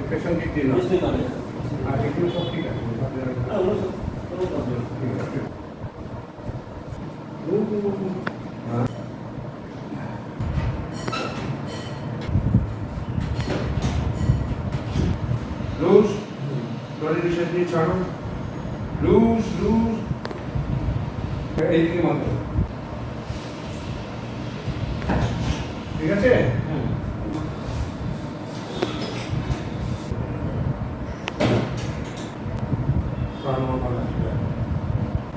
পেছন দিক দিয়ে না আর এগুলো সব ঠিক আছে ঠিক আছে লুজ বডি নিঃশ্বাস নিয়ে ছাড়ো লুজ লুজ এইদিকে মাত্র ঠিক আছে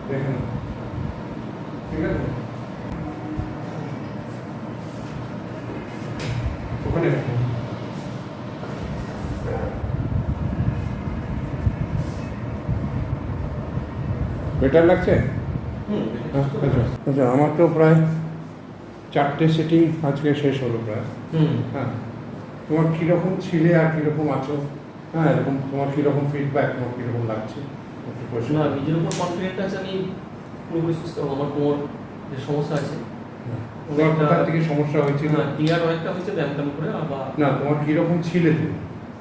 দেখেন ঠিক আছে ওখানে বেটার লাগছে আচ্ছা আমার তো প্রায় 4টে সেটিং আজকে শেষ হলো প্রায় হ্যাঁ তোমার কীরকম ছিলে আর কীরকম আছো হ্যাঁ এরকম তোমার কীরকম ফিডব্যাক তোমার কীরকম লাগছে না নিজের উপর কনফিডেন্ট আছে আমি পুরোপুরি সুস্থ হবো আমার কোমর যে সমস্যা আছে তোমার কোথা থেকে সমস্যা হয়েছিল না ক্লিয়ার অনেকটা হয়েছে ব্যায়াম ট্যাম করে আবার না তোমার কীরকম ছিলে তুমি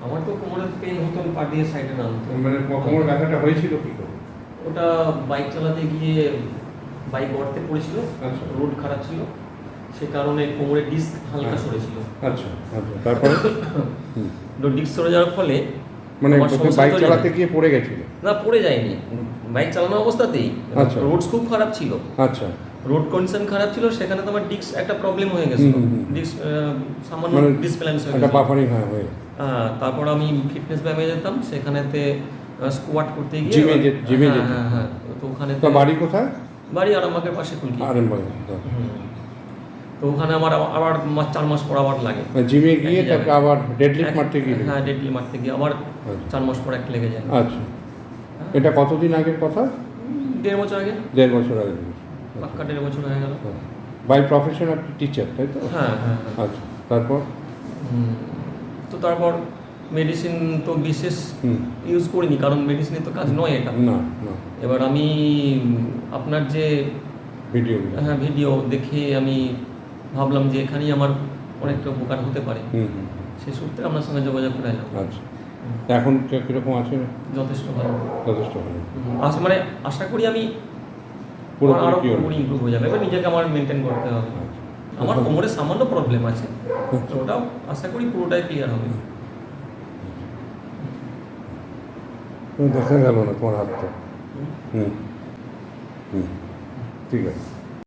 আমার তো কোমরের পেন হতো পা দিয়ে সাইডে নামতো মানে কোমর ব্যথাটা হয়েছিল কী করে ওটা বাইক চালাতে গিয়ে বাইক গর্তে পড়েছিল আচ্ছা রোড খারাপ ছিল সে কারণে কোমরের ডিস্ক হালকা সরেছিল আচ্ছা আচ্ছা তারপরে ডিস্ক সরে যাওয়ার ফলে মানে বাইক চালাতে গিয়ে পড়ে গেছিল না পড়ে যায়নি বাইক চালানো অবস্থাতেই আচ্ছা রোড খুব খারাপ ছিল আচ্ছা রোড কন্ডিশন খারাপ ছিল সেখানে তোমার ডিস্ক একটা প্রবলেম হয়ে গেছিল ডিস্ক সামান্য ডিসব্যালেন্স হয়ে একটা বাফারিং হয়ে তারপর আমি ফিটনেস ব্যায়ামে যেতাম সেখানেতে স্কোয়াট করতে গিয়ে জিমে হ্যাঁ তো ওখানে তো বাড়ি কোথায় বাড়ি আরামবাগের পাশে কুলকি আরামবাগ তো ওখানে আমার আবার 4 মাস পর আবার লাগে জিমে গিয়ে তারপরে আবার ডেডলিফট মারতে গিয়ে হ্যাঁ ডেডলিফট মারতে গিয়ে আবার 4 মাস পর একটা লেগে যায় আচ্ছা এটা কতদিন আগের কথা 1.5 বছর আগে 1.5 বছর আগে পাক্কা 1.5 বছর হয়ে গেল বাই প্রফেশন আপনি টিচার তাই তো হ্যাঁ আচ্ছা তারপর তো তারপর মেডিসিন তো বিশেষ ইউজ করিনি কারণ মেডিসিনের তো কাজ নয় এটা না না এবার আমি আপনার যে ভিডিও দেখে আমি ভাবলাম যে এখানেই আমার অনেকটা উপকার হতে পারে সেই সূত্রে আপনার সঙ্গে যোগাযোগ করে এলাম আচ্ছা এখন কীরকম আছে যথেষ্ট ভালো মানে আশা করি আমি আরও পুরোপুরি ইমপ্রুভ হয়ে যাবে এবার নিজেকে আমার মেনটেন করতে হবে আমার কোমরে সামান্য প্রবলেম আছে তো ওটাও আশা করি পুরোটাই ক্লিয়ার হবে দেখা গেল না তোমার হাতটা ঠিক আছে